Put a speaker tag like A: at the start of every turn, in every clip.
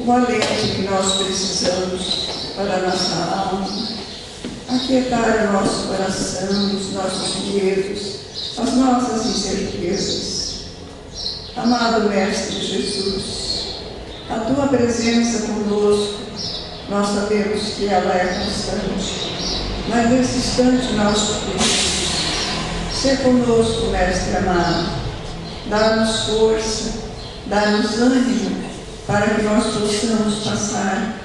A: o alento que nós precisamos para a nossa alma, aquietar o nosso coração, os nossos medos, as nossas incertezas. Amado Mestre Jesus, a Tua presença conosco, nós sabemos que ela é constante, mas nesse instante nós pedimos, ser conosco, Mestre amado, dá-nos força, dá-nos ânimo, para que nós possamos passar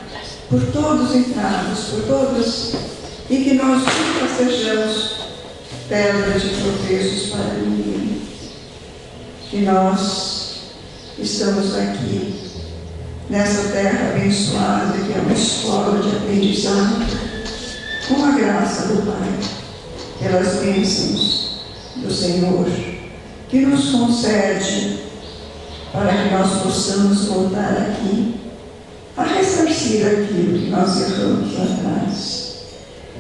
A: por todos os entraves, por todos, e que nós nunca sejamos pedra de tropeços para ninguém. Que nós estamos aqui, nessa terra abençoada, que é uma escola de aprendizado, com a graça do Pai, pelas bênçãos do Senhor, que nos concede para que nós possamos voltar aqui a ressarcir aquilo que nós erramos lá atrás.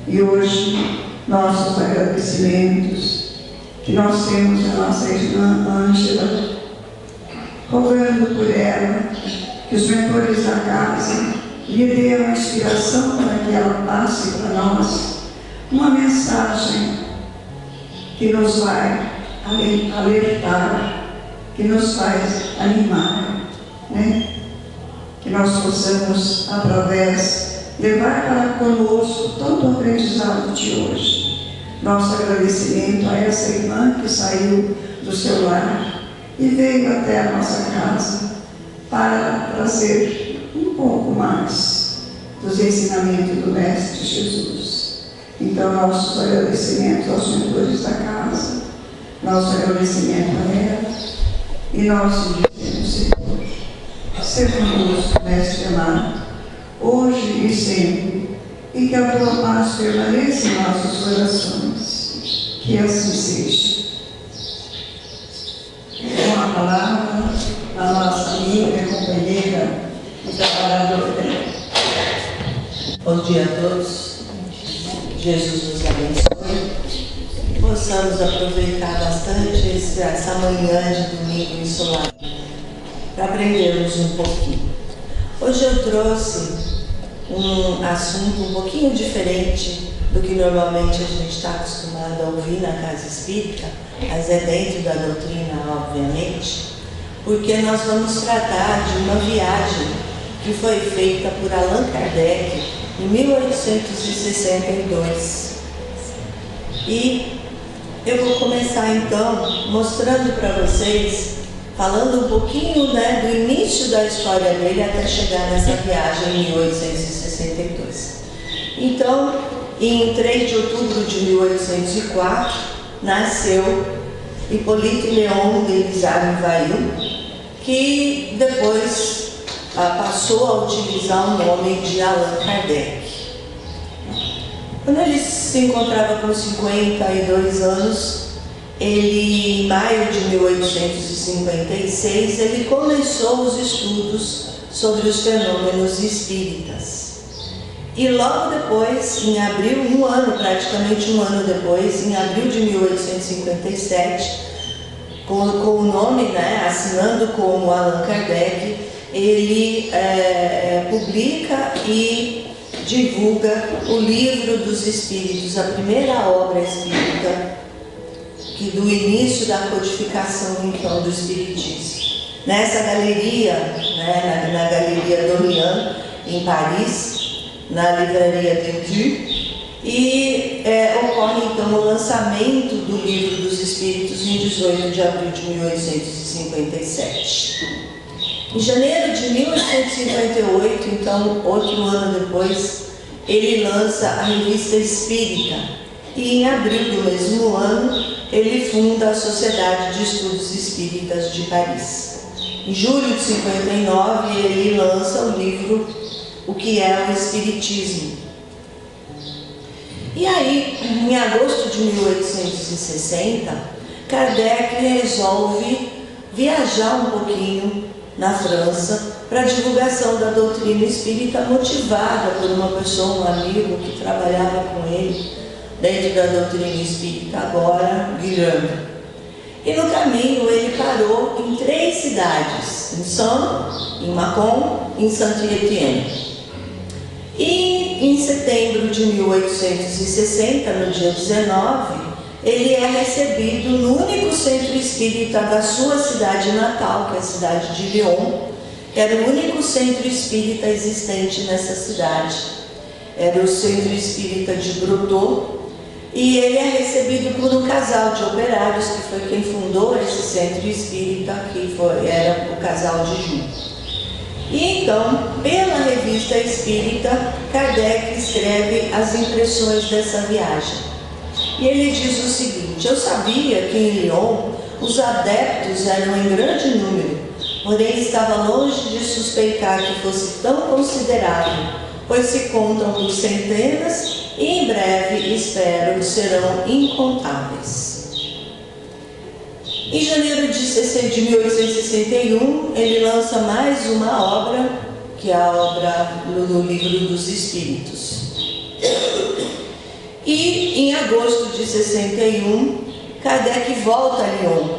A: E hoje, nossos agradecimentos que nós temos a nossa irmã Ângela, rogando por ela que os mentores da casa lhe dê uma inspiração para que ela passe para nós uma mensagem que nos vai alertar, que nos faz animar, né? Que nós possamos, através, levar para conosco todo o aprendizado de hoje. Nosso agradecimento a essa irmã que saiu do seu lar e veio até a nossa casa para trazer um pouco mais dos ensinamentos do Mestre Jesus. Então, nossos agradecimentos aos mentores da casa, nosso agradecimento a ela, e nós dizemos, Senhor, seja conosco, Mestre amado, hoje e sempre, e que a Tua paz permaneça em nossos corações. Que assim seja. Com a palavra, a nossa amiga, companheira e trabalhadora.
B: Bom dia a todos. Jesus nos abençoe. Possamos aproveitar bastante essa manhã de domingo ensolarado para aprendermos um pouquinho. Hoje eu trouxe um assunto um pouquinho diferente do que normalmente a gente está acostumado a ouvir na casa espírita, mas é dentro da doutrina, obviamente, porque nós vamos tratar de uma viagem que foi feita por Allan Kardec em 1862. E eu vou começar então mostrando para vocês, falando um pouquinho, do início da história dele até chegar nessa viagem em 1862. Então, em 3 de outubro de 1804, nasceu Hippolyte Léon Delisle Vaillant, que depois passou a utilizar o nome de Allan Kardec. Quando ele se encontrava com 52 anos, em maio de 1856, ele começou os estudos sobre os fenômenos espíritas. E logo depois, em abril, praticamente um ano depois, em abril de 1857, com o nome, assinando como Allan Kardec, ele publica e divulga o Livro dos Espíritos, a primeira obra espírita do início da codificação, então, do Espiritismo. Nessa galeria, na Galeria Dorian, em Paris, na livraria Dendu, e ocorre, então, o lançamento do Livro dos Espíritos em 18 de abril de 1857. Em janeiro de 1858, então, outro ano depois, ele lança a Revista Espírita, e em abril do mesmo ano, ele funda a Sociedade de Estudos Espíritas de Paris. Em julho de 59, ele lança o livro O que é o Espiritismo. E aí, em agosto de 1860, Kardec resolve viajar um pouquinho na França para a divulgação da doutrina espírita, motivada por uma pessoa, um amigo que trabalhava com ele dentro da doutrina espírita, agora Guilherme. E no caminho ele parou em 3 cidades, em Sens, em Mâcon e em Saint-Étienne. E em setembro de 1860, no dia 19, ele é recebido no único centro espírita da sua cidade natal, que é a cidade de Lyon. Era o único centro espírita existente nessa cidade. Era o centro espírita de Brotteaux. E ele é recebido por um casal de operários, que foi quem fundou esse centro espírita, era o casal de Joux. E então, pela revista espírita, Kardec escreve as impressões dessa viagem. E ele diz o seguinte: eu sabia que em Lyon os adeptos eram em grande número, porém estava longe de suspeitar que fosse tão considerável, pois se contam por centenas e em breve, espero, serão incontáveis. Em janeiro de 1861, ele lança mais uma obra, que é a obra do Livro dos Espíritos. E em agosto de 61, Kardec volta a Lyon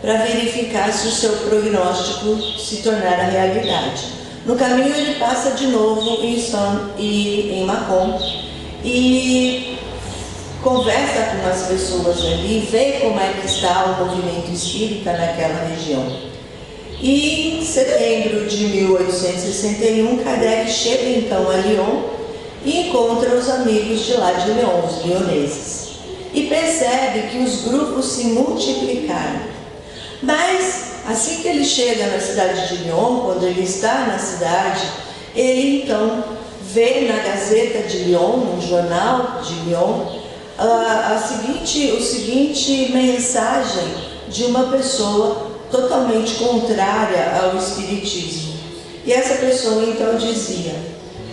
B: para verificar se o seu prognóstico se tornara realidade. No caminho ele passa de novo em Sens e em Mâcon e conversa com as pessoas ali, vê como é que está o movimento espírita naquela região. E em setembro de 1861, Kardec chega então a Lyon e encontra os amigos de lá de Lyon, os lioneses, e percebe que os grupos se multiplicaram. Mas assim que ele chega na cidade de Lyon, quando ele está na cidade, ele então vê na Gazeta de Lyon, no jornal de Lyon, a seguinte mensagem de uma pessoa totalmente contrária ao espiritismo. E essa pessoa então dizia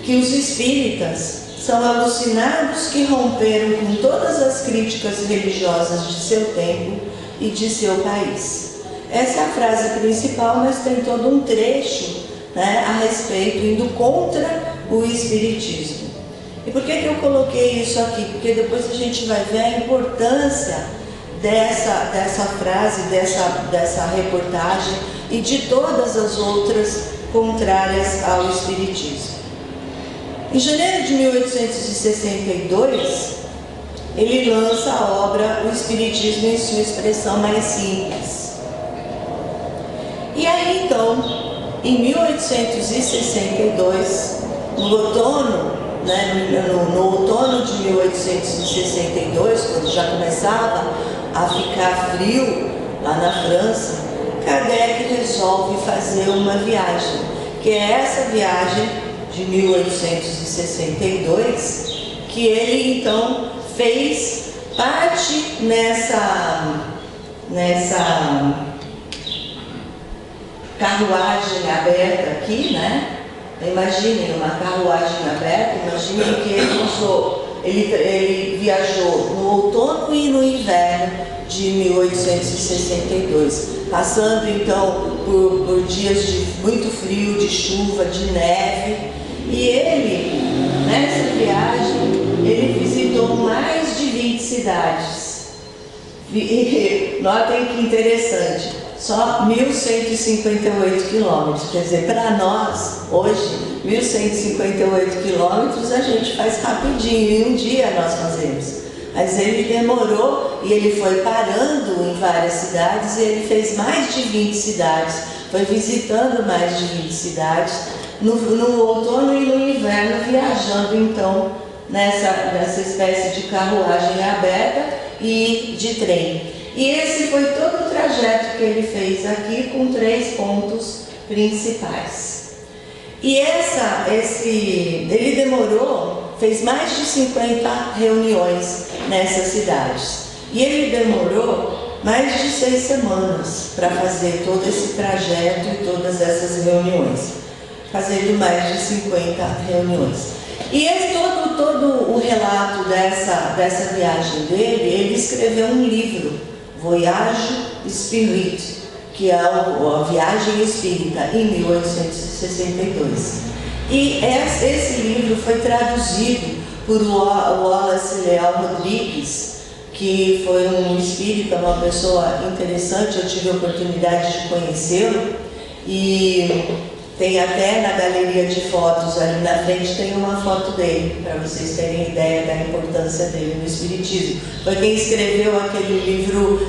B: que os espíritas são alucinados que romperam com todas as críticas religiosas de seu tempo e de seu país. Essa é a frase principal, mas tem todo um trecho, né, a respeito, indo contra o espiritismo. E por que eu coloquei isso aqui? Porque depois a gente vai ver a importância dessa frase, dessa reportagem e de todas as outras contrárias ao espiritismo. Em janeiro de 1862, ele lança a obra O Espiritismo em sua expressão mais simples. E aí então, em 1862, no outono de 1862, quando já começava a ficar frio lá na França, Kardec resolve fazer uma viagem, que é essa viagem de 1862, que ele então fez parte nessa carruagem aberta aqui, né? Imaginem uma carruagem aberta, imaginem que ele viajou no outono e no inverno de 1862, passando então por dias de muito frio, de chuva, de neve. E ele, nessa viagem, ele visitou mais de 20 cidades. E notem que interessante, só 1.158 quilômetros. Quer dizer, para nós, hoje, 1.158 quilômetros a gente faz rapidinho, em um dia nós fazemos. Mas ele demorou e ele foi parando em várias cidades e ele fez mais de 20 cidades, foi visitando mais de 20 cidades, no outono e no inverno, viajando então nessa espécie de carruagem aberta e de trem. E esse foi todo o trajeto que ele fez aqui, com 3 pontos principais. E ele demorou, fez mais de 50 reuniões nessas cidades. E ele demorou mais de 6 semanas para fazer todo esse trajeto e todas essas reuniões, fazendo mais de 50 reuniões. E todo o relato dessa viagem dele, ele escreveu um livro, Voyage Spirit, que é a Viagem Espírita, em 1862. E esse livro foi traduzido por Wallace Leal Rodrigues, que foi um espírita, uma pessoa interessante. Eu tive a oportunidade de conhecê-lo e tem até na galeria de fotos ali na frente, tem uma foto dele, para vocês terem ideia da importância dele no Espiritismo. Foi quem escreveu aquele livro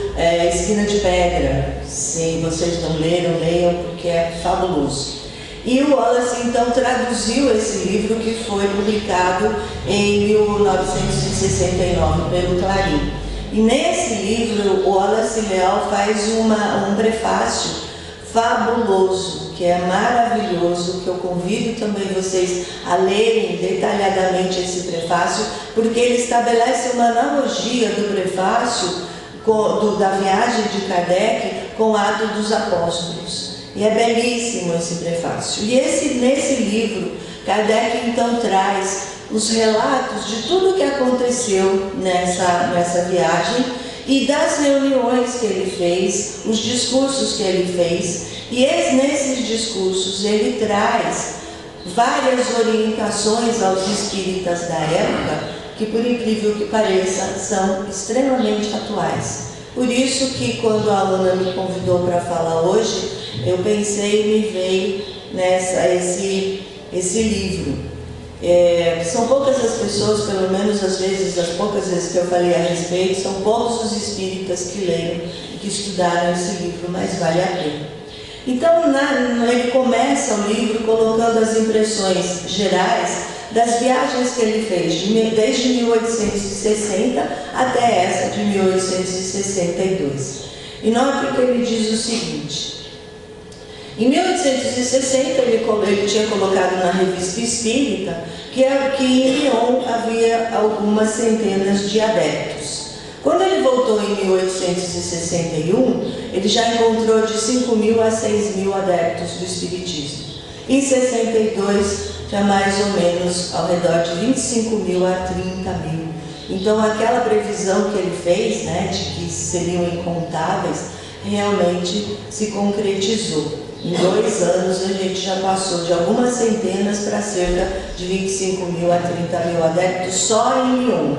B: Esquina de Pedra. Se vocês não leram, leiam, porque é fabuloso. E o Wallace então traduziu esse livro, que foi publicado em 1969 pelo Clarim. E nesse livro o Wallace Leal faz um prefácio fabuloso, que é maravilhoso, que eu convido também vocês a lerem detalhadamente esse prefácio, porque ele estabelece uma analogia do prefácio da viagem de Kardec com o Atos dos Apóstolos. E é belíssimo esse prefácio. E nesse livro, Kardec então traz os relatos de tudo o que aconteceu nessa viagem e das reuniões que ele fez, os discursos que ele fez. E nesses discursos ele traz várias orientações aos espíritas da época, que, por incrível que pareça, são extremamente atuais. Por isso que quando a Ana me convidou para falar hoje, eu pensei e me veio esse livro. São poucas as pessoas, pelo menos às vezes, as poucas vezes que eu falei a respeito, são poucos os espíritas que leram e que estudaram esse livro, mas vale a pena. Então, ele começa o livro colocando as impressões gerais das viagens que ele fez, desde 1860 até essa de 1862. E note que ele diz o seguinte: em 1860 ele tinha colocado na Revista Espírita que em Lyon havia algumas centenas de adeptos. Quando ele voltou em 1861, ele já encontrou de 5.000 a 6.000 adeptos do Espiritismo. Em 62, tinha mais ou menos ao redor de 25.000 a 30.000. Então, aquela previsão que ele fez, de que seriam incontáveis, realmente se concretizou. Em 2 anos, a gente já passou de algumas centenas para cerca de 25.000 a 30.000 adeptos só em Lyon.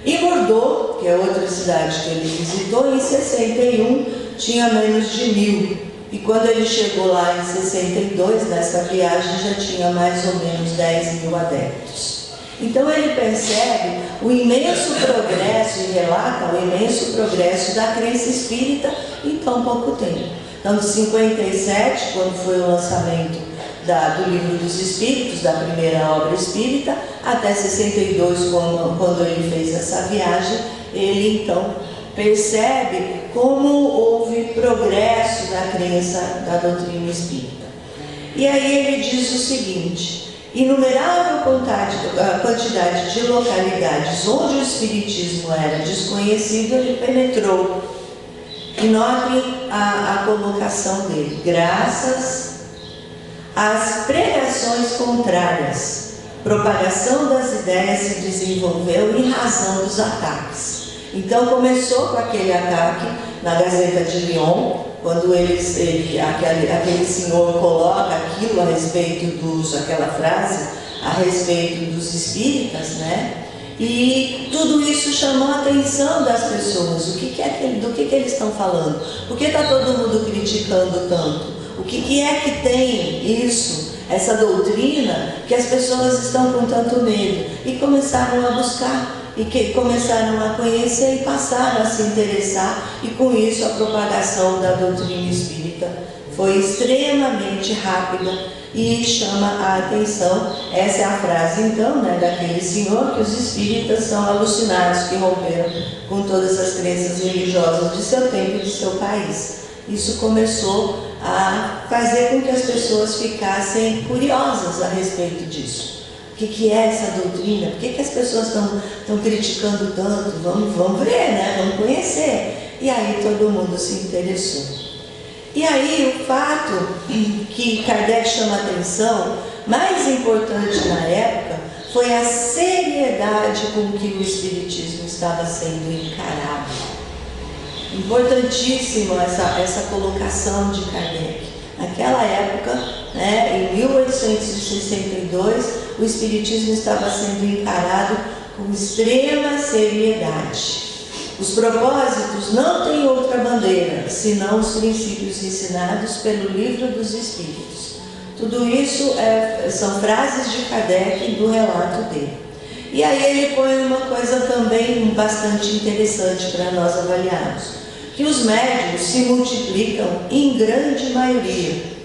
B: Em Bordeaux, que é outra cidade que ele visitou, em 61 tinha menos de 1.000. E quando ele chegou lá em 62, nessa viagem, já tinha mais ou menos 10.000 adeptos. Então ele percebe o imenso progresso e relata o imenso progresso da crença espírita em tão pouco tempo. Então, de 57, quando foi o lançamento do Livro dos Espíritos, da primeira obra espírita, até 62, quando ele fez essa viagem, ele então percebe como houve progresso da crença da doutrina espírita. E aí ele diz o seguinte: inumerável quantidade de localidades onde o espiritismo era desconhecido, ele penetrou. E notem a colocação dele: graças às pregações contrárias, propagação das ideias se desenvolveu em razão dos ataques. Então começou com aquele ataque na Gazeta de Lyon, quando aquele senhor coloca aquilo a respeito aquela frase a respeito dos espíritas, E tudo isso chamou a atenção das pessoas. Do que eles estão falando? Por que está todo mundo criticando tanto? O que é que tem isso, essa doutrina, que as pessoas estão com tanto medo? E começaram a buscar, e começaram a conhecer e passaram a se interessar, e com isso a propagação da doutrina espírita foi extremamente rápida e chama a atenção. Essa é a frase então daquele senhor, que os espíritas são alucinados que romperam com todas as crenças religiosas de seu tempo e de seu país. Isso começou a fazer com que as pessoas ficassem curiosas a respeito disso. O que é essa doutrina? Por que as pessoas estão criticando tanto? Vamos ver, vamos conhecer. E aí todo mundo se interessou. E aí o fato que Kardec chama a atenção, mais importante na época, foi a seriedade com que o Espiritismo estava sendo encarado. Importantíssima essa colocação de Kardec. Naquela época, em 1862, o Espiritismo estava sendo encarado com extrema seriedade.
C: Os propósitos não têm outra bandeira, senão os princípios ensinados pelo Livro dos Espíritos. Tudo isso são frases de Kardec do relato dele. E aí ele põe uma coisa também bastante interessante para nós avaliarmos, que os médiuns se multiplicam em grande maioria.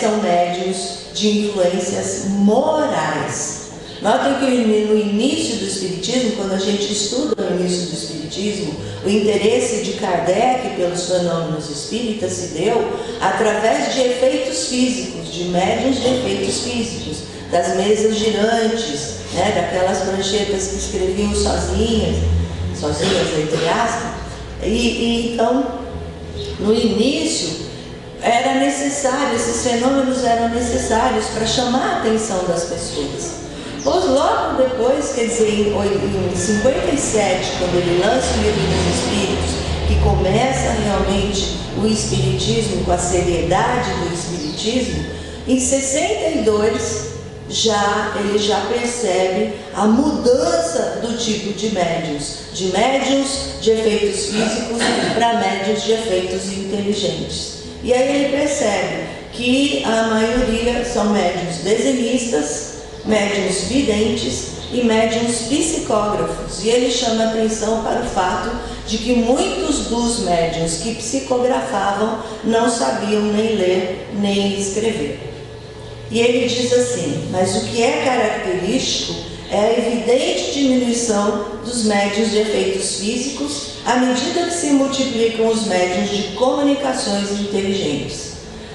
C: São médiuns de influências morais. Notem que no início do Espiritismo, quando a gente estuda o início do Espiritismo, o interesse de Kardec pelos fenômenos espíritas se deu através de efeitos físicos, de médiuns de efeitos físicos, das mesas girantes, daquelas pranchetas que escreviam sozinhas entre aspas. Então, no início, era necessário, esses fenômenos eram necessários para chamar a atenção das pessoas. Pois logo depois, quer dizer, em 57, quando ele lança o Livro dos Espíritos, que começa realmente o Espiritismo com a seriedade do Espiritismo, em 62 ele já percebe a mudança do tipo de médiuns de efeitos físicos para médiuns de efeitos inteligentes. E aí ele percebe que a maioria são médiuns desenhistas, médiuns videntes e médiuns psicógrafos. E ele chama atenção para o fato de que muitos dos médiuns que psicografavam não sabiam nem ler nem escrever. E ele diz assim: mas o que é característico é a evidente diminuição dos médiuns de efeitos físicos à medida que se multiplicam os médiuns de comunicações inteligentes.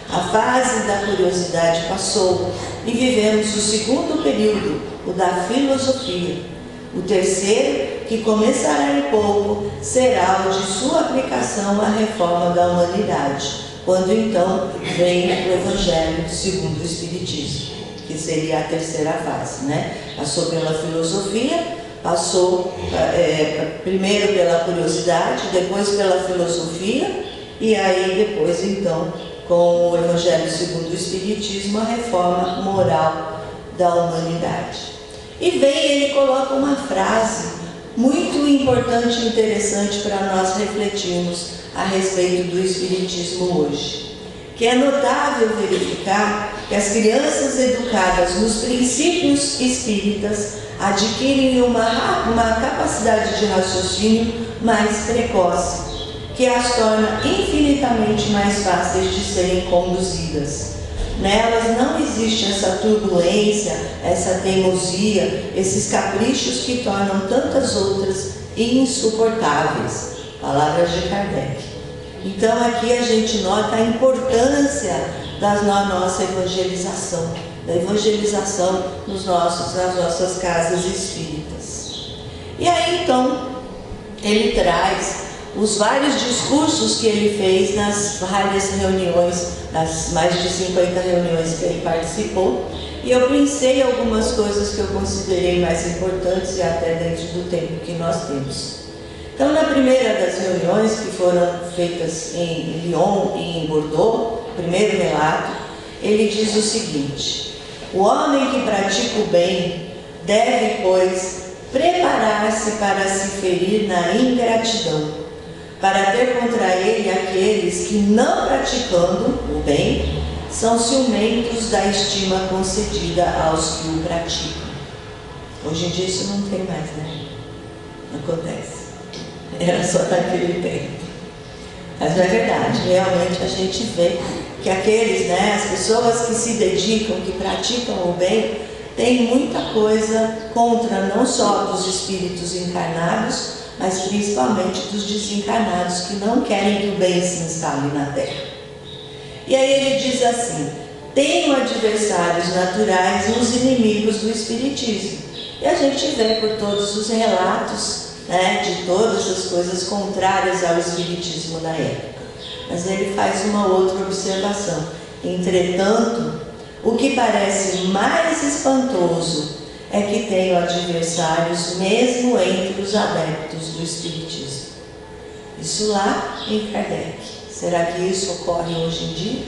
C: A fase da curiosidade passou e vivemos o segundo período, o da filosofia. O terceiro, que começará em pouco, será o de sua aplicação à reforma da humanidade, quando então vem o Evangelho segundo o Espiritismo, que seria a terceira fase, Passou pela filosofia, passou primeiro pela curiosidade, depois pela filosofia, e aí depois então, com o Evangelho segundo o Espiritismo, a reforma moral da humanidade. E ele coloca uma frase muito importante e interessante para nós refletirmos a respeito do Espiritismo hoje, que é notável verificar que as crianças educadas nos princípios espíritas adquirem uma capacidade de raciocínio mais precoce, que as torna infinitamente mais fáceis de serem conduzidas. Nelas não existe essa turbulência, essa teimosia, esses caprichos que tornam tantas outras insuportáveis. Palavras de Kardec. Então aqui a gente nota a importância da nossa evangelização, da evangelização nas nossas casas espíritas. E aí então ele traz os vários discursos que ele fez nas várias reuniões, nas mais de 50 reuniões que ele participou, e eu pensei algumas coisas que eu considerei mais importantes e até dentro do tempo que nós temos. Então, na primeira das reuniões, que foram feitas em Lyon e em Bordeaux, primeiro relato, ele diz o seguinte: o homem que pratica o bem deve, pois, preparar-se para se ferir na ingratidão, para ter contra ele aqueles que, não praticando o bem, são ciumentos da estima concedida aos que o praticam. Hoje em dia isso não tem mais, Não acontece. Era só naquele tempo. Mas não é verdade. Realmente a gente vê que aqueles, as pessoas que se dedicam, que praticam o bem, têm muita coisa contra não só dos espíritos encarnados, mas principalmente dos desencarnados que não querem que o bem se instale na Terra. E aí ele diz assim: tenho adversários naturais nos inimigos do Espiritismo. E a gente vê por todos os relatos, de todas as coisas contrárias ao Espiritismo na época. Mas ele faz uma outra observação: entretanto, o que parece mais espantoso é que tenho adversários mesmo entre os adeptos do Espiritismo. Isso lá em Kardec. Será que isso ocorre hoje em dia?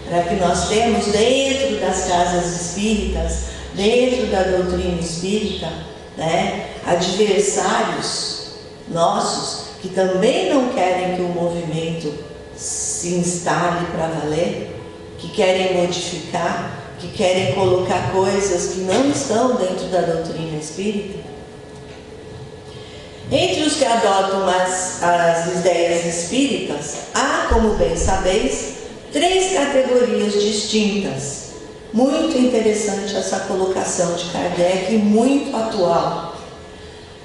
C: Será que nós temos dentro das casas espíritas, dentro da doutrina espírita, adversários nossos, que também não querem que o movimento se instale para valer, que querem modificar, que querem colocar coisas que não estão dentro da doutrina espírita. Entre os que adotam as ideias espíritas, há, como bem sabeis, 3 categorias distintas. Muito interessante essa colocação de Kardec, muito atual.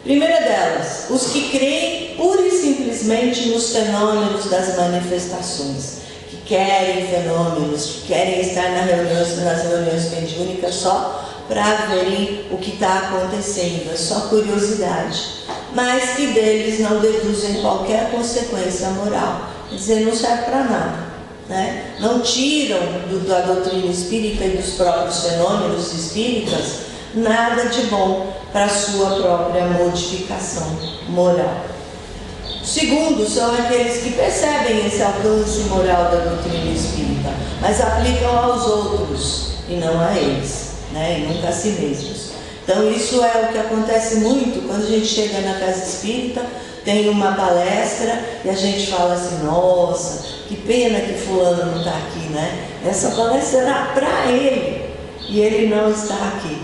C: Primeira delas, os que creem pura e simplesmente nos fenômenos das manifestações, que querem fenômenos, que querem estar nas reuniões mediúnicas só para verem o que está acontecendo, é só curiosidade, mas que deles não deduzem qualquer consequência moral, quer dizer, não serve para nada. Né? Não tiram da doutrina espírita e dos próprios fenômenos espíritas nada de bom para a sua própria modificação moral. Segundo, são aqueles que percebem esse alcance moral da doutrina espírita, mas aplicam aos outros e não a eles, né? E nunca a si mesmos. Então isso é o que acontece muito quando a gente chega na casa espírita, tem uma palestra e a gente fala assim, nossa, que pena que fulano não está aqui, né? Essa palestra era para ele e ele não está aqui.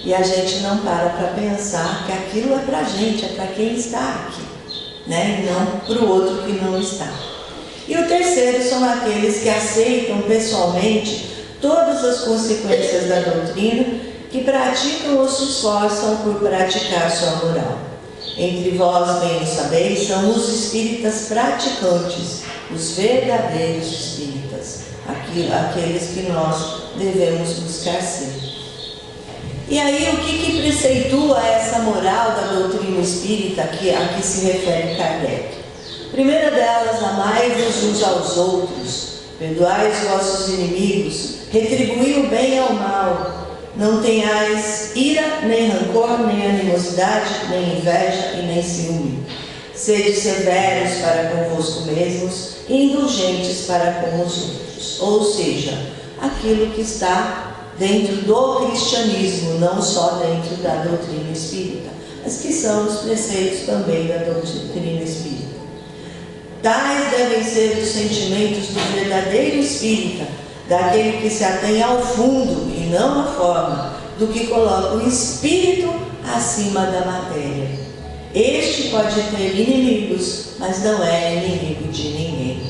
C: E a gente não para pensar que aquilo é para a gente, é para quem está aqui, né? E não para o outro que não está. E o terceiro são aqueles que aceitam pessoalmente todas as consequências da doutrina, que praticam ou se esforçam por praticar sua moral. Entre vós, bem o sabeis, são os espíritas praticantes, os verdadeiros espíritas, aqueles que nós devemos buscar ser. E aí, o que preceitua essa moral da doutrina espírita a que se refere Kardec? Primeira delas, amai-vos uns aos outros, perdoai os vossos inimigos, retribuí o bem ao mal, não tenhais ira, nem rancor, nem animosidade, nem inveja e nem ciúme. Sede severos para convosco mesmos e indulgentes para com os outros. Ou seja, aquilo que está dentro do cristianismo, não só dentro da doutrina espírita, mas que são os preceitos também da doutrina espírita. Tais devem ser os sentimentos do verdadeiro espírita, daquele que se atém ao fundo e não à forma, do que coloca o espírito acima da matéria. Este pode ter inimigos, mas não é inimigo de ninguém.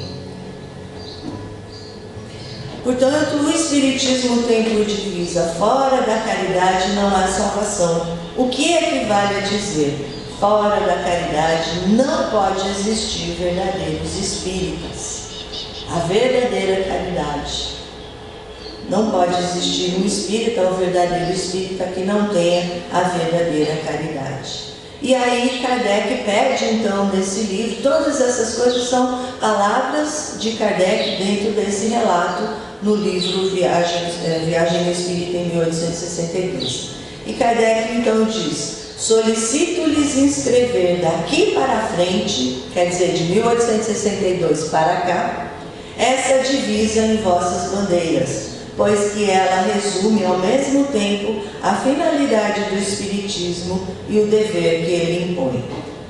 C: Portanto, o Espiritismo tem por divisa: fora da caridade não há salvação. O que equivale a dizer: fora da caridade não pode existir verdadeiros espíritas. A verdadeira caridade. Não pode existir um espírita, um verdadeiro espírita, que não tenha a verdadeira caridade. E aí Kardec pede então nesse livro, todas essas coisas são palavras de Kardec dentro desse relato no livro Viagem Espírita em 1862. E Kardec então diz: solicito-lhes inscrever daqui para frente, quer dizer, de 1862 para cá, essa divisa em vossas bandeiras, pois que ela resume ao mesmo tempo a finalidade do Espiritismo e o dever que ele impõe.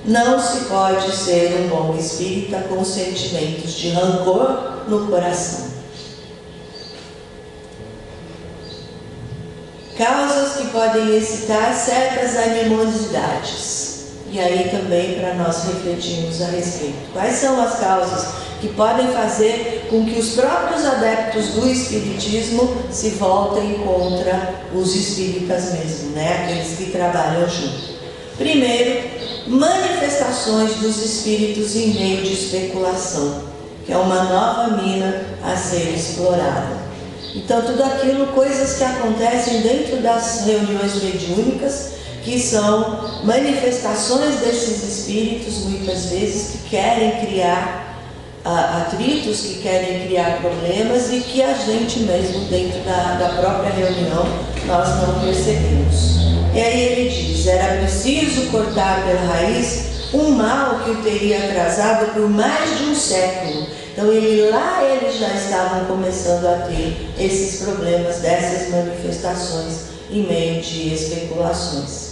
C: Não se pode ser um bom espírita com sentimentos de rancor no coração. Causas que podem excitar certas animosidades. E aí também para nós refletirmos a respeito. Quais são as causas que podem fazer com que os próprios adeptos do Espiritismo se voltem contra os espíritas mesmo, né? Aqueles que trabalham junto. Primeiro, manifestações dos espíritos em meio de especulação, que é uma nova mina a ser explorada. Então, tudo aquilo, coisas que acontecem dentro das reuniões mediúnicas, que são manifestações desses espíritos, muitas vezes, que querem criar atritos, que querem criar problemas e que a gente mesmo, dentro da própria reunião, nós não percebemos. E aí ele diz: era preciso cortar pela raiz um mal que o teria atrasado por mais de um século. Então eles já estavam começando a ter esses problemas, dessas manifestações em meio de especulações.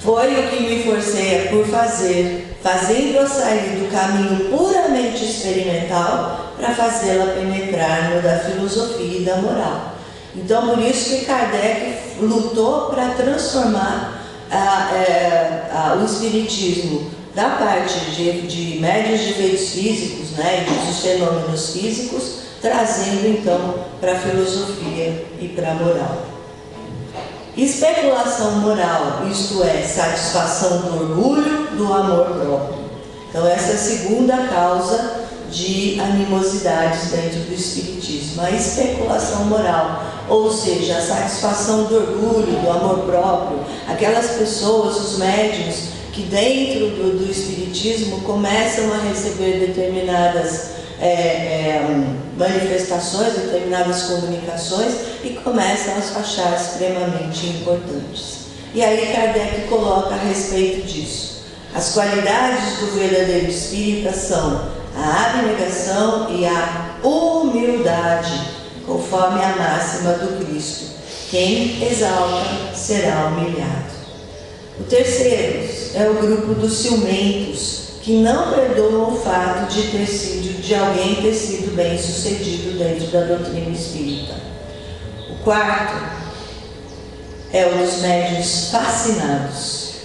C: Foi o que me forcei por fazer, fazendo-a sair do caminho puramente experimental para fazê-la penetrar no da filosofia e da moral. Então, por isso que Kardec lutou para transformar o espiritismo da parte de médios de efeitos físicos, né, dos fenômenos físicos, trazendo então para a filosofia e para a moral. Especulação moral, isto é, satisfação do orgulho, do amor próprio. Então essa é a segunda causa de animosidades dentro do espiritismo, a especulação moral, ou seja, a satisfação do orgulho, do amor próprio. Aquelas pessoas, os médiuns, que dentro do espiritismo começam a receber determinadas manifestações, determinadas comunicações e começam a se achar extremamente importantes. E aí Kardec coloca a respeito disso. As qualidades do verdadeiro espírita são a abnegação e a humildade, conforme a máxima do Cristo: quem exalta será humilhado. O terceiro é o grupo dos ciumentos, que não perdoam o fato de alguém ter sido bem sucedido dentro da doutrina espírita. O quarto é o dos médiuns fascinados.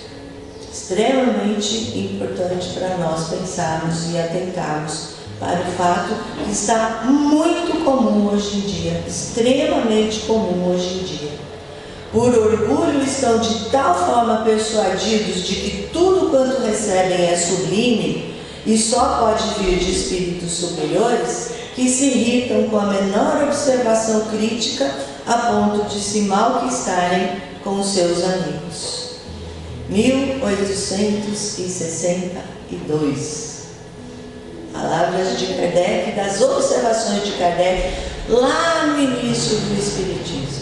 C: Extremamente importante para nós pensarmos e atentarmos para o fato que está muito comum hoje em dia, extremamente comum hoje em dia. Por orgulho estão de tal forma persuadidos de que tudo quanto recebem é sublime e só pode vir de espíritos superiores, que se irritam com a menor observação crítica a ponto de se malquistarem com os seus amigos. 1862. Palavras de Kardec, das observações de Kardec lá no início do Espiritismo.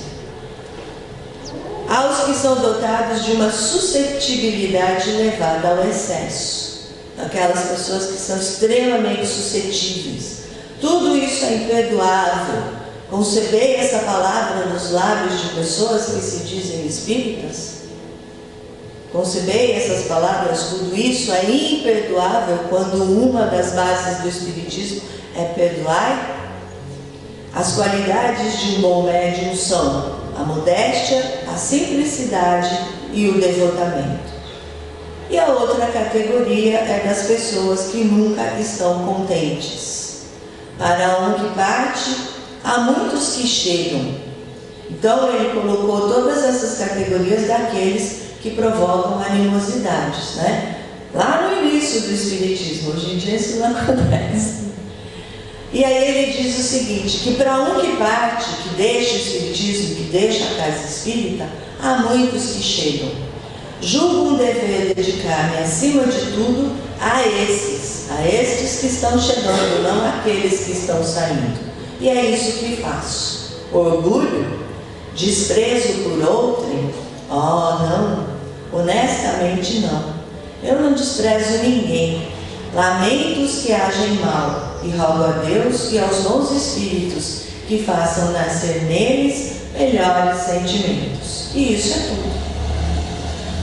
C: Aos que são dotados de uma suscetibilidade levada ao excesso, aquelas pessoas que são extremamente suscetíveis, tudo isso é imperdoável. Concebei essa palavra nos lábios de pessoas que se dizem espíritas? Concebei essas palavras, tudo isso é imperdoável quando uma das bases do espiritismo é perdoar? As qualidades de um bom médium são a modéstia, a simplicidade e o devotamento. E a outra categoria é das pessoas que nunca estão contentes. Para um que parte, há muitos que chegam. Então ele colocou todas essas categorias daqueles que provocam animosidades, né? Lá no início do Espiritismo, hoje em dia isso não acontece. E aí ele diz o seguinte, que para um que parte, que deixa o Espiritismo, que deixa a casa espírita, há muitos que chegam. Julgo um dever dedicar-me acima de tudo a estes que estão chegando, não àqueles que estão saindo. E é isso que faço. Orgulho, desprezo por outrem, não, honestamente não. Eu não desprezo ninguém. Lamento os que agem mal e rogo a Deus e aos bons espíritos que façam nascer neles melhores sentimentos. E isso é tudo.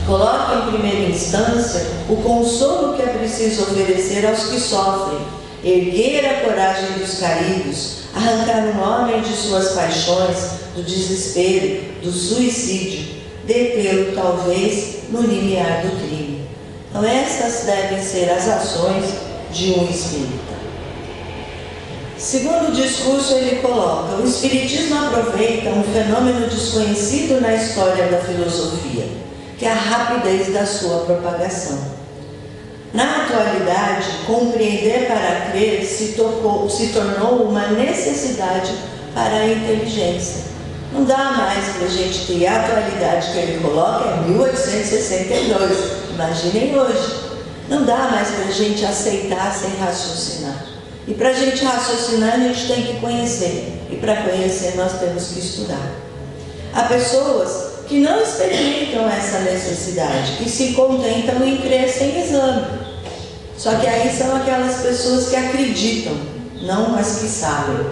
C: Coloca em primeira instância o consolo que é preciso oferecer aos que sofrem, erguer a coragem dos caídos, arrancar um homem de suas paixões, do desespero, do suicídio, detê-lo talvez no limiar do crime. Então essas devem ser as ações de um espírita. Segundo o discurso, ele coloca: o espiritismo aproveita um fenômeno desconhecido na história da filosofia, que é a rapidez da sua propagação. Na atualidade, compreender para crer se tornou uma necessidade para a inteligência. Não dá mais para a gente ter a atualidade que ele coloca, é 1862. Imaginem hoje. Não dá mais para a gente aceitar sem raciocinar. E para a gente raciocinar, a gente tem que conhecer. E para conhecer, nós temos que estudar. Há pessoas que não experimentam essa necessidade, que se contentam em crer sem exame. Só que aí são aquelas pessoas que acreditam, não as que sabem.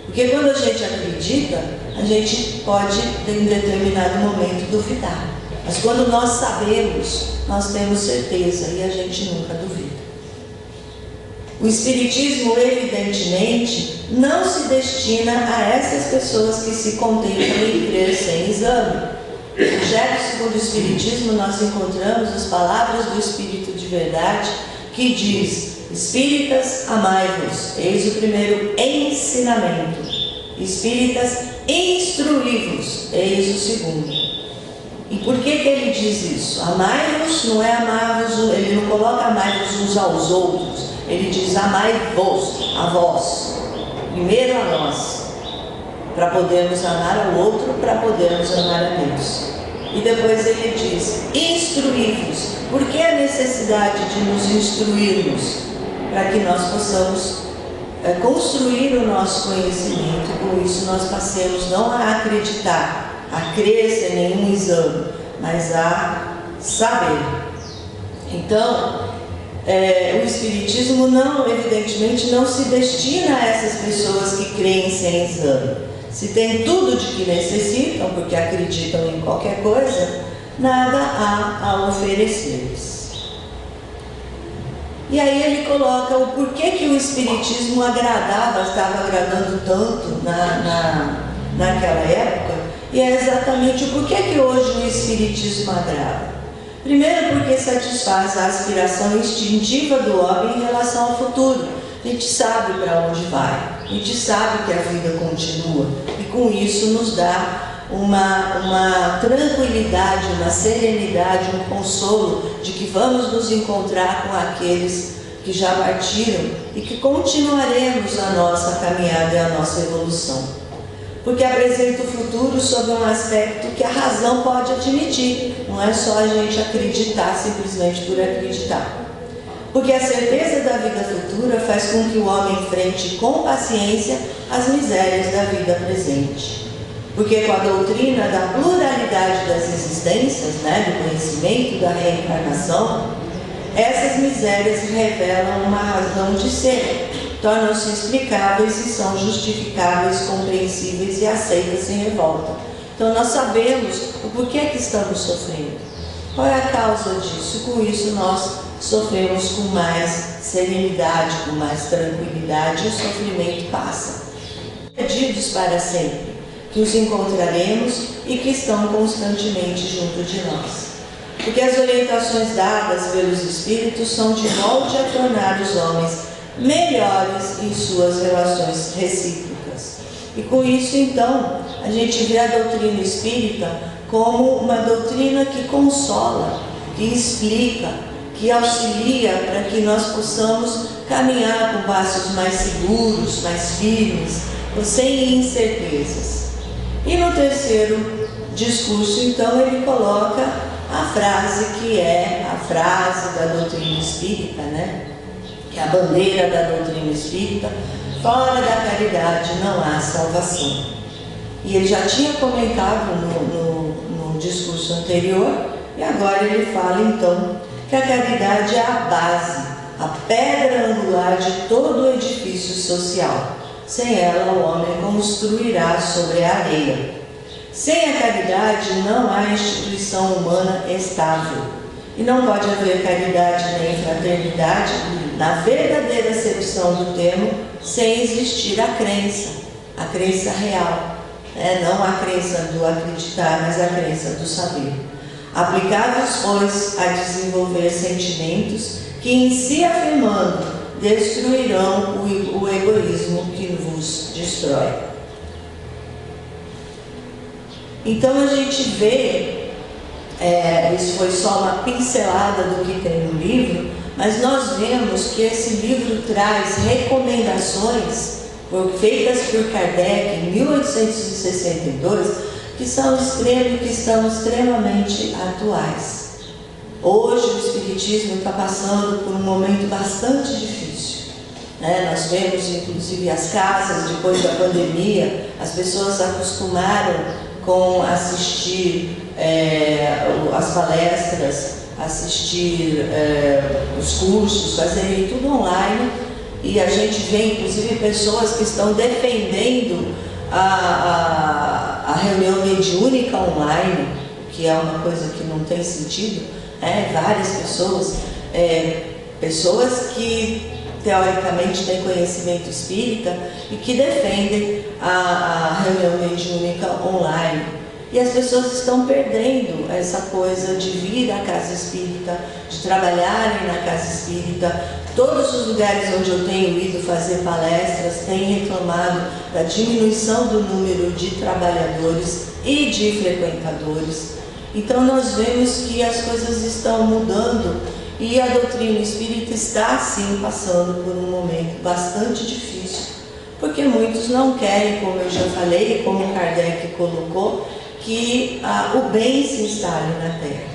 C: Porque quando a gente acredita, a gente pode, em determinado momento, duvidar. Mas quando nós sabemos, nós temos certeza e a gente nunca duvida. O Espiritismo, evidentemente, não se destina a essas pessoas que se contemplam em crer sem exame. No Evangelho segundo o Espiritismo, nós encontramos as palavras do Espírito de Verdade, que diz: Espíritas, amai-vos. Eis o primeiro ensinamento. Espíritas, instruí-vos. Eis o segundo. E por que ele diz isso? Amai-vos não é amar-vos, ele não coloca amai-vos uns aos outros. Ele diz amai-vos, a vós. Primeiro a nós, para podermos amar ao outro, para podermos amar a Deus. E depois ele diz, instruí-vos. Por que a necessidade de nos instruirmos? Para que nós possamos construir o nosso conhecimento. Com isso nós passemos não a acreditar, a crer sem nenhum exame, mas a saber. Então, o Espiritismo não, evidentemente, não se destina a essas pessoas que creem sem exame. Se tem tudo de que necessitam, porque acreditam em qualquer coisa, nada há a oferecer-lhes. E aí ele coloca o porquê que o Espiritismo estava agradando tanto naquela época, e é exatamente o porquê que hoje o Espiritismo agrada. Primeiro, porque satisfaz a aspiração instintiva do homem em relação ao futuro. A gente sabe para onde vai, a gente sabe que a vida continua, e com isso nos dá uma tranquilidade, uma serenidade, um consolo de que vamos nos encontrar com aqueles que já partiram e que continuaremos a nossa caminhada e a nossa evolução. Porque apresenta o futuro sob um aspecto que a razão pode admitir, não é só a gente acreditar simplesmente por acreditar. Porque a certeza da vida futura faz com que o homem enfrente com paciência as misérias da vida presente. Porque com a doutrina da pluralidade das existências, do conhecimento, da reencarnação, essas misérias revelam uma razão de ser, tornam-se explicáveis e são justificáveis, compreensíveis e aceitas sem revolta. Então nós sabemos o porquê que estamos sofrendo. Qual é a causa disso? Com isso nós sofremos com mais serenidade, com mais tranquilidade, e o sofrimento passa. Perdidos para sempre, que os encontraremos e que estão constantemente junto de nós. Porque as orientações dadas pelos Espíritos são de molde a tornar os homens melhores em suas relações recíprocas. E com isso, então, a gente vê a doutrina espírita como uma doutrina que consola, que explica, que auxilia para que nós possamos caminhar com passos mais seguros, mais firmes, sem incertezas. E no terceiro discurso, então, ele coloca a frase que é a frase da doutrina espírita, que é a bandeira da doutrina espírita: fora da caridade não há salvação. E ele já tinha comentado no discurso anterior, e agora ele fala então que a caridade é a base, a pedra angular de todo o edifício social. Sem ela o homem construirá sobre a areia. Sem a caridade não há instituição humana estável. E não pode haver caridade nem fraternidade, na verdadeira acepção do termo, sem existir a crença real. Não a crença do acreditar, mas a crença do saber. Aplicáveis, pois, a desenvolver sentimentos que, em si afirmando, destruirão o egoísmo que vos destrói. Então a gente vê, isso foi só uma pincelada do que tem no livro, mas nós vemos que esse livro traz recomendações feitas por Kardec em 1862, que estão extremamente atuais. Hoje o Espiritismo está passando por um momento bastante difícil. Nós vemos inclusive as casas, depois da pandemia, as pessoas se acostumaram com assistir as palestras, assistir os cursos, fazerem tudo online, e a gente vê inclusive pessoas que estão defendendo a reunião mediúnica online, que é uma coisa que não tem sentido, várias pessoas, pessoas que teoricamente têm conhecimento espírita e que defendem a reunião mediúnica online. E as pessoas estão perdendo essa coisa de vir à casa espírita, de trabalharem na casa espírita. Todos os lugares onde eu tenho ido fazer palestras têm reclamado da diminuição do número de trabalhadores e de frequentadores. Então nós vemos que as coisas estão mudando e a doutrina espírita está sim passando por um momento bastante difícil, porque muitos não querem, como eu já falei, como Kardec colocou, que o bem se instale na Terra.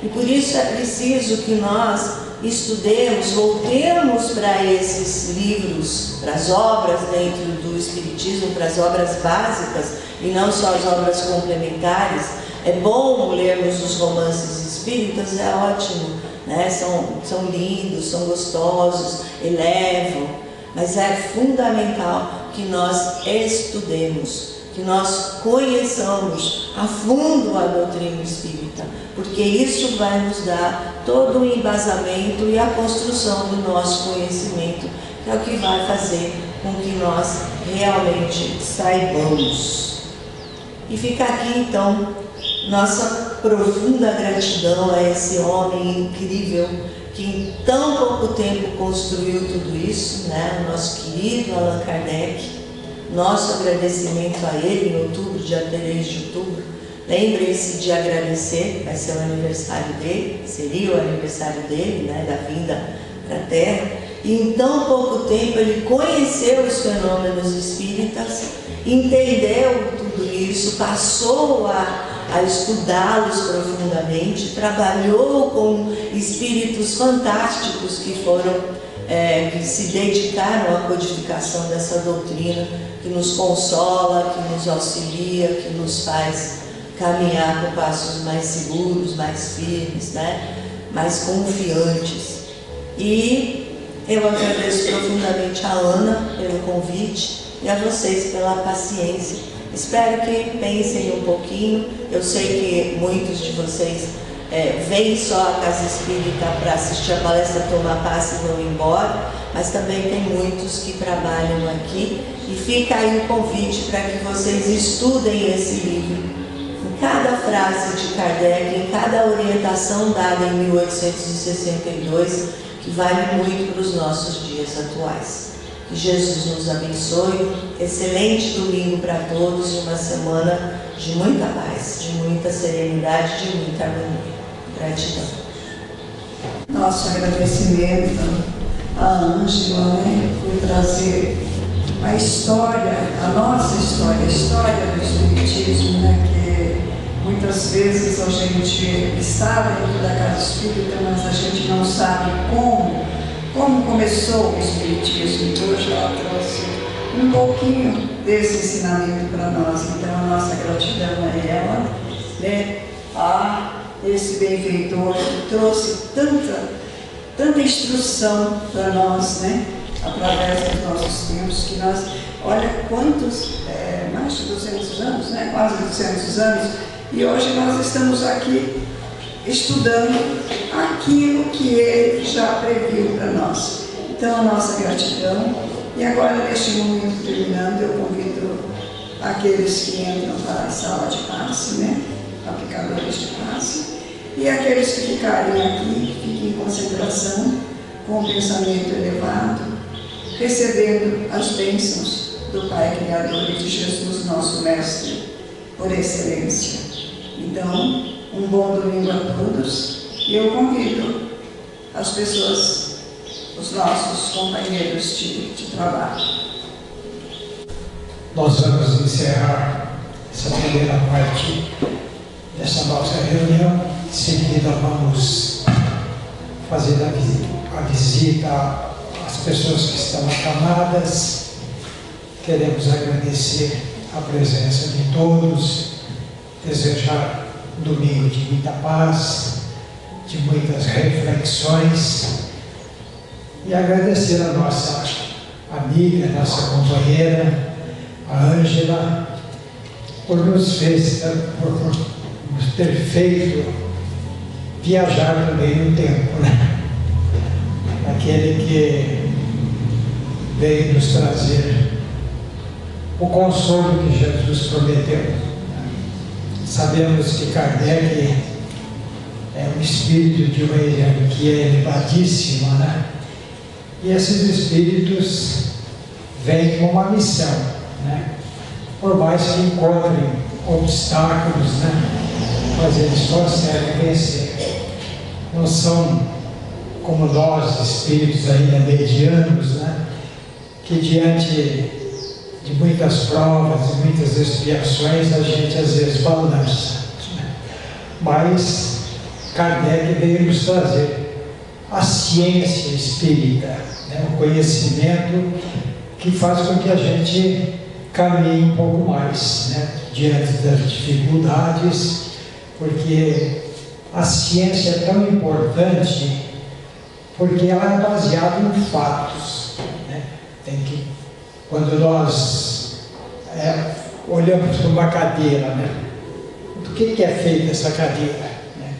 C: E por isso é preciso que nós estudemos, voltemos para esses livros, para as obras dentro do Espiritismo, para as obras básicas e não só as obras complementares. É bom lermos os romances espíritas, é ótimo, né? São lindos, são gostosos, elevam, mas é fundamental que nós estudemos, que nós conheçamos a fundo a doutrina espírita, porque isso vai nos dar todo o embasamento e a construção do nosso conhecimento, que é o que vai fazer com que nós realmente saibamos. E fica aqui então nossa profunda gratidão a esse homem incrível que em tão pouco tempo construiu tudo isso, né? O nosso querido Allan Kardec. Nosso agradecimento a ele em outubro, dia 3 de outubro. Lembrem-se de agradecer, vai ser o aniversário dele, seria o aniversário dele, né, da vinda para a Terra. E em tão pouco tempo ele conheceu os fenômenos espíritas, entendeu tudo isso, passou a estudá-los profundamente, trabalhou com espíritos fantásticos que foram que se dedicaram à codificação dessa doutrina, que nos consola, que nos auxilia, que nos faz caminhar com passos mais seguros, mais firmes, né? Mais confiantes. E eu agradeço profundamente a Ana pelo convite e a vocês pela paciência. Espero que pensem um pouquinho. Eu sei que muitos de vocês vêm só à Casa Espírita para assistir a palestra, tomar passe e vão embora, mas também tem muitos que trabalham aqui, e fica aí o convite para que vocês estudem esse livro. Em cada frase de Kardec, em cada orientação dada em 1862, que vale muito para os nossos dias atuais. Que Jesus nos abençoe, excelente domingo para todos e uma semana de muita paz, de muita serenidade, de muita harmonia. Gratidão.
A: Nosso agradecimento à Ângela, né, por trazer a história, a nossa história, a história do Espiritismo, né, que muitas vezes a gente está dentro da Casa Espírita, mas a gente não sabe como começou o Espiritismo. Então hoje ela trouxe um pouquinho desse ensinamento para nós. Então a nossa gratidão a ela, né, esse benfeitor que trouxe tanta instrução para nós, né, através dos nossos tempos, que nós, olha quantos, mais de 200 anos, né, quase 200 anos, e hoje nós estamos aqui estudando aquilo que ele já previu para nós. Então a nossa gratidão. E agora, neste momento terminando, eu convido aqueles que entram para a sala de passe, né, aplicadores de passe, e aqueles que ficarem aqui, fiquem em concentração, com um pensamento elevado, recebendo as bênçãos do Pai Criador e de Jesus, nosso Mestre, por excelência. Então, um bom domingo a todos, e eu convido as pessoas, os nossos companheiros de trabalho.
D: Nós vamos encerrar essa primeira parte dessa nossa reunião. Em seguida vamos fazer a visita às pessoas que estão acamadas. Queremos agradecer a presença de todos, desejar um domingo de muita paz, de muitas reflexões, e agradecer a nossa amiga, nossa companheira, a Ângela, por nos nos ter feito viajar também no tempo, né? Aquele que veio nos trazer o consolo que Jesus prometeu. Sabemos que Kardec é um espírito de uma hierarquia elevadíssima, né? E esses espíritos vêm com uma missão, né? Por mais que encontrem obstáculos, né? Mas eles conseguem vencer. Não são como nós, espíritos ainda medianos, né? Que diante de muitas provas e muitas expiações a gente às vezes balança, né? Mas Kardec veio nos trazer a ciência espírita, né? O conhecimento que faz com que a gente caminhe um pouco mais, né? Diante das dificuldades, porque a ciência é tão importante porque ela é baseada em fatos, né? Quando nós olhamos para uma cadeira, né? Do que é feita essa cadeira, né?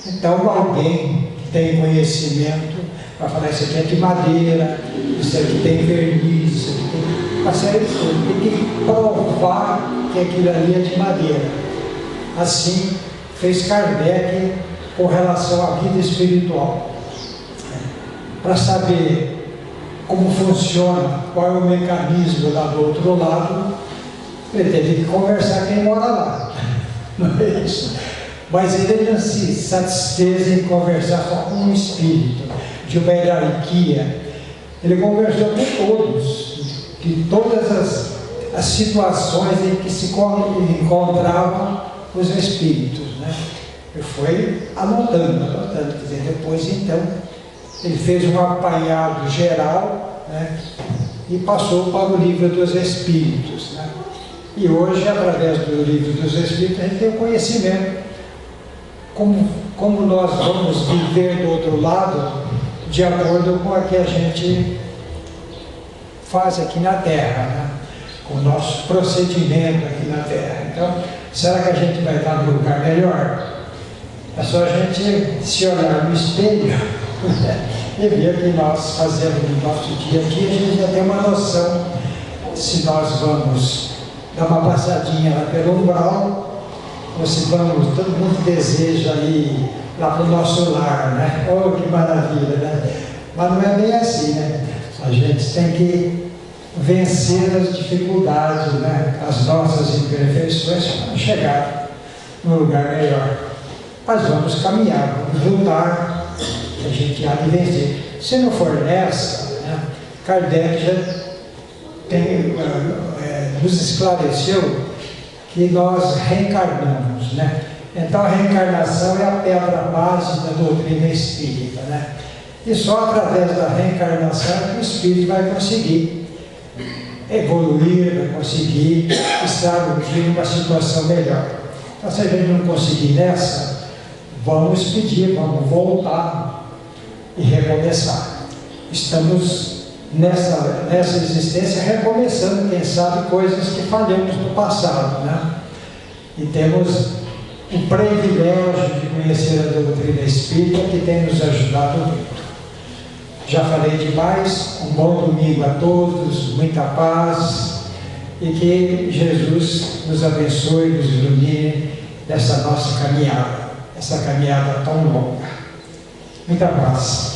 D: Então alguém que tem conhecimento vai falar: isso aqui é de madeira, isso aqui tem verniz, isso aqui tem uma série de coisas. Tem que provar que aquilo ali é de madeira. Assim fez Kardec com relação à vida espiritual. Para saber como funciona, qual é o mecanismo lá do outro lado, ele teve que conversar com quem mora lá. Não é isso? Mas ele não se satisfez em conversar só com um espírito de uma hierarquia. Ele conversou com todos, de todas as situações em que se encontravam os espíritos, né? Ele foi anotando, quer dizer, depois então ele fez um apanhado geral, né? E passou para o livro dos Espíritos, né? E hoje, através do livro dos Espíritos, a gente tem o conhecimento como nós vamos viver do outro lado, de acordo com o que a gente faz aqui na Terra, né? Com o nosso procedimento aqui na Terra. Então, será que a gente vai estar no lugar melhor? É só a gente se olhar no espelho e ver o que nós fazemos no nosso dia a dia. A gente já tem uma noção se nós vamos dar uma passadinha lá pelo umbral, ou se vamos, todo mundo deseja ir lá para o nosso lar, né? Oh, que maravilha, né? Mas não é bem assim, né? A gente tem que vencer as dificuldades, né? As nossas imperfeições para chegar num lugar melhor. Mas vamos caminhar, vamos lutar, a gente há de vencer. Se não for nessa, né? Kardec já nos esclareceu que nós reencarnamos, né? Então a reencarnação é a pedra base da doutrina espírita, né? E só através da reencarnação que o espírito vai conseguir evoluir, vai conseguir estar em uma situação melhor. Então, se a gente não conseguir nessa, vamos pedir, vamos voltar e recomeçar. Estamos nessa existência recomeçando, quem sabe, coisas que falhamos no passado, né? E temos o privilégio de conhecer a doutrina espírita, que tem nos ajudado muito. Já falei demais. Um bom domingo a todos, muita paz, e que Jesus nos abençoe, nos ilumine nessa nossa caminhada, essa caminhada tão longa. Muita paz.